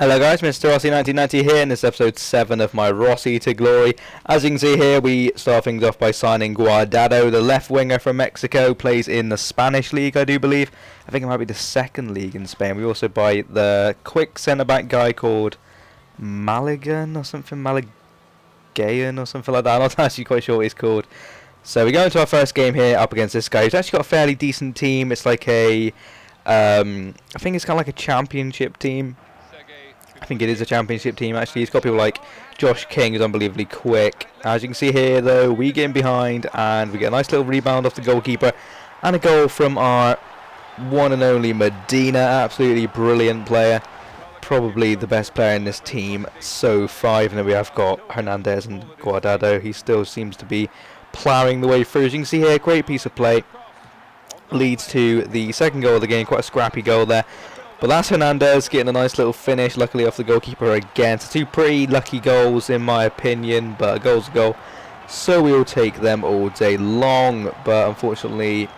Hello guys, Mr. ROSSii 1990 here, and this is episode 7 of my ROSSii to Glory. As you can see here, we start things off by signing Guardado, the left winger from Mexico, plays in the Spanish league, I do believe. I think it might be the second league in Spain. We also buy the quick centre-back guy called Malagan or something, Malagayan or something like that. I'm not actually quite sure what he's called. So we go into our first game here up against this guy. He's actually got a fairly decent team. It's like a, I think it's kind of like a championship team. I think it is a championship team actually. He's got people like Josh King, who's unbelievably quick. As you can see here though, we get in behind and we get a nice little rebound off the goalkeeper and a goal from our one and only Medina. Absolutely brilliant player. Probably the best player in this team so far, even though we have got Hernandez and Guardado. He still seems to be ploughing the way through. As you can see here, great piece of play. Leads to the second goal of the game, quite a scrappy goal there. But that's Hernandez getting a nice little finish, luckily off the goalkeeper again. So two pretty lucky goals in my opinion, but a goal's a goal. So we will take them all day long, but unfortunately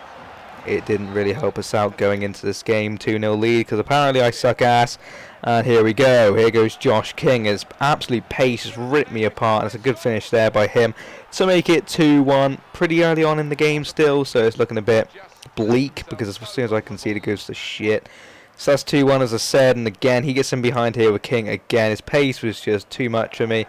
it didn't really help us out going into this game. 2-0 lead, because apparently I suck ass. And here we go, here goes Josh King. His absolute pace just ripped me apart. It's a good finish there by him to make it 2-1 pretty early on in the game still, so it's looking a bit bleak, because as soon as I concede it goes to shit. So that's 2-1 as I said, and again he gets in behind here with King again. His pace was just too much for me.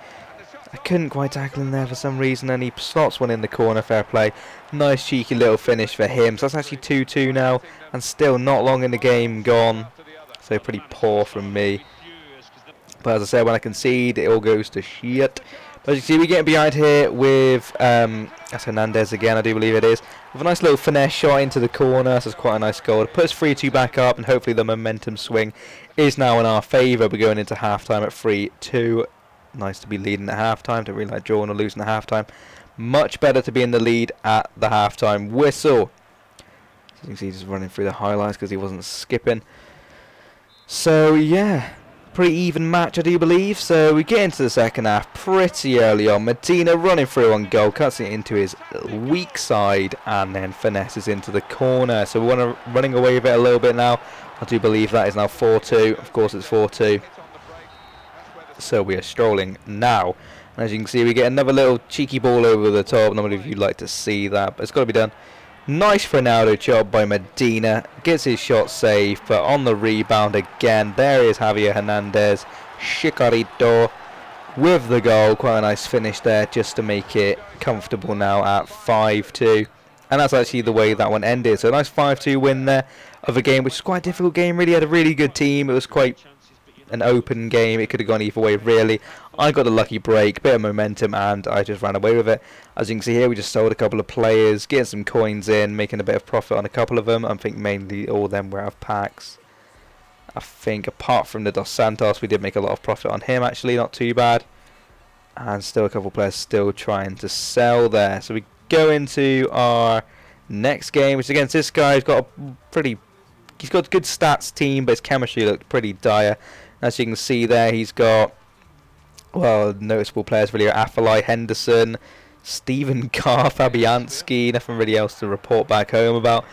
I couldn't quite tackle him there for some reason, and he slots one in the corner. Fair play. Nice cheeky little finish for him. So that's actually 2-2 now, and still not long in the game gone. So pretty poor from me. But as I said, when I concede it all goes to shit. But as you see, we get behind here with that's Hernandez again, I do believe it is, with a nice little finesse shot into the corner. So it's quite a nice goal. It puts 3-2 back up, and hopefully the momentum swing is now in our favour. We're going into half-time at 3-2. Nice to be leading at half-time. Don't really like drawing or losing at half-time. Much better to be in the lead at the half-time whistle. As you can see, just running through the highlights because he wasn't skipping. So yeah, pretty even match I do believe. So we get into the second half pretty early on. Medina running through on goal, cuts it into his weak side and then finesses into the corner. So we're running away with it a little bit now. I do believe that is now 4-2. Of course it's 4-2. So we are strolling now. And as you can see, we get another little cheeky ball over the top. Not many of you like to see that, but it's got to be done. Nice Ronaldo job by Medina. Gets his shot safe, but on the rebound again, there is Javier Hernandez. Chicarito with the goal. Quite a nice finish there just to make it comfortable now at 5-2. And that's actually the way that one ended. So a nice 5-2 win there of a game, which is quite a difficult game. Really had a really good team. It was quite an open game. It could have gone either way really. I got a lucky break, bit of momentum, and I just ran away with it. As you can see here, we just sold a couple of players, getting some coins in, making a bit of profit on a couple of them. I think mainly all of them were out of packs. I think apart from the Dos Santos, we did make a lot of profit on him actually, not too bad. And still a couple of players still trying to sell there. So we go into our next game, which is against this guy. He's got a good stats team, but his chemistry looked pretty dire. As you can see there, he's got, well, noticeable players really are Afellay, Henderson, Stephen Carr, Fabianski, nothing really else to report back home about.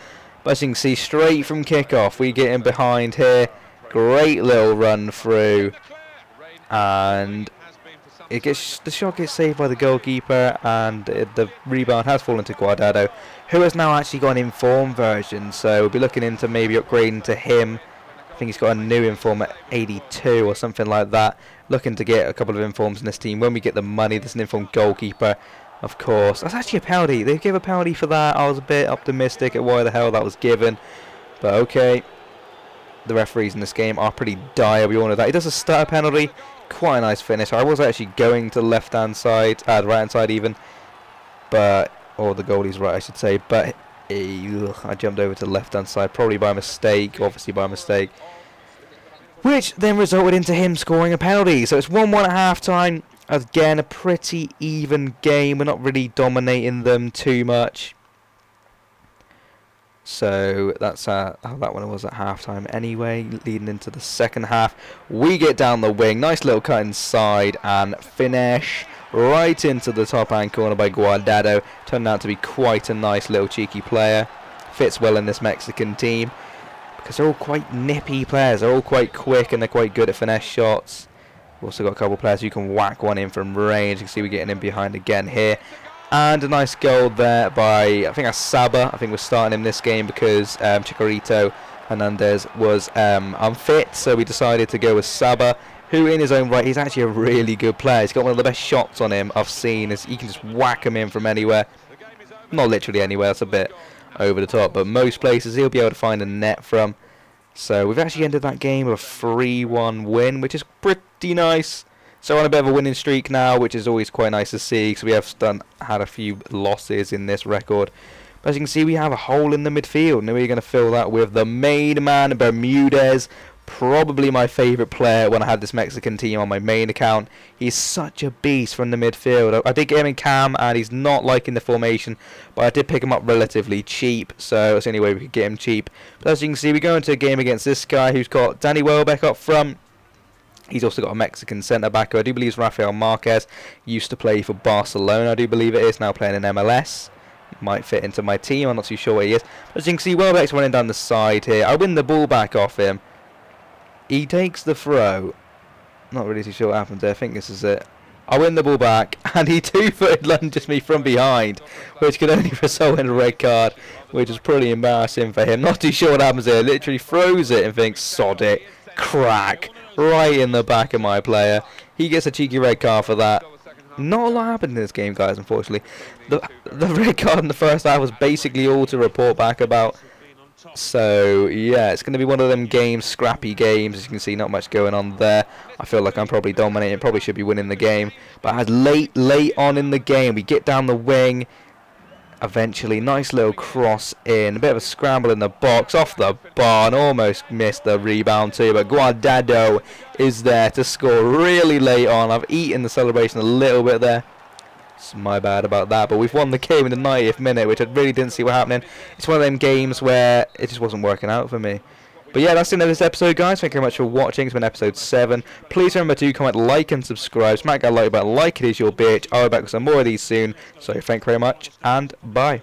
But as you can see, straight from kickoff, we get in behind here. Great little run through. And the shot gets saved by the goalkeeper, and the rebound has fallen to Guardado, who has now actually got an informed version. So we'll be looking into maybe upgrading to him. I think he's got a new inform at 82 or something like that. Looking to get a couple of informs in this team when we get the money. There's an informed goalkeeper, of course. That's actually a penalty. They gave a penalty for that. I was a bit optimistic at why the hell that was given. But okay. The referees in this game are pretty dire. We all know that. He does a stutter penalty. Quite a nice finish. I was actually going to the left-hand side, the right-hand side even. But, or the goalie's right, I should say. But I jumped over to the left-hand side, probably by mistake, obviously by mistake. Which then resulted into him scoring a penalty. So it's 1-1 at half-time. Again, a pretty even game. We're not really dominating them too much. So that's how that one was at half-time anyway. Leading into the second half. We get down the wing. Nice little cut inside and finish right into the top-hand corner by Guardado. Turned out to be quite a nice little cheeky player. Fits well in this Mexican team. because they're all quite nippy players. They're all quite quick and they're quite good at finesse shots. We've also got a couple of players who can whack one in from range. You can see we're getting in behind again here. And a nice goal there by, I think that's Saba. I think we're starting him this game because Chicharito Hernandez was unfit. So we decided to go with Saba, who in his own right, he's actually a really good player. He's got one of the best shots on him I've seen. He can just whack him in from anywhere. Not literally anywhere, that's a bit over the top. But most places he'll be able to find a net from. So we've actually ended that game with a 3-1 win, which is pretty nice. So on a bit of a winning streak now, which is always quite nice to see, because we have had a few losses in this record. But as you can see, we have a hole in the midfield. Now we're going to fill that with the main man, Bermudez. Probably my favourite player when I had this Mexican team on my main account. He's such a beast from the midfield. I did get him in cam, and he's not liking the formation, but I did pick him up relatively cheap, so that's the only way we could get him cheap. But as you can see, we go into a game against this guy who's got Danny Welbeck up front. He's also got a Mexican centre-back who I do believe is Rafael Marquez. Used to play for Barcelona, I do believe it is, now playing in MLS. Might fit into my team, I'm not too sure where he is. But as you can see, Welbeck's running down the side here. I win the ball back off him. He takes the throw. Not really too sure what happens there. I think this is it. I win the ball back, and he two-footed lunges me from behind, which could only result in a red card, which is pretty embarrassing for him. Not too sure what happens there. Literally throws it and thinks, sod it. Crack. Right in the back of my player. He gets a cheeky red card for that. Not a lot happened in this game, guys, unfortunately. The red card in the first half was basically all to report back about. So yeah, it's going to be one of them games, scrappy games. As you can see, not much going on there. I feel like I'm probably dominating, probably should be winning the game. But as late on in the game, we get down the wing. Eventually, nice little cross in, a bit of a scramble in the box, off the bar, and almost missed the rebound too. But Guardado is there to score really late on. I've eaten the celebration a little bit there. It's my bad about that, but we've won the game in the 90th minute, which I really didn't see what happening. It's one of them games where it just wasn't working out for me. But yeah, that's the end of this episode, guys. Thank you very much for watching. It's been episode 7. Please remember to comment, like, and subscribe. Smack that like button like it is your bitch. I'll be back with some more of these soon. So thank you very much, and bye.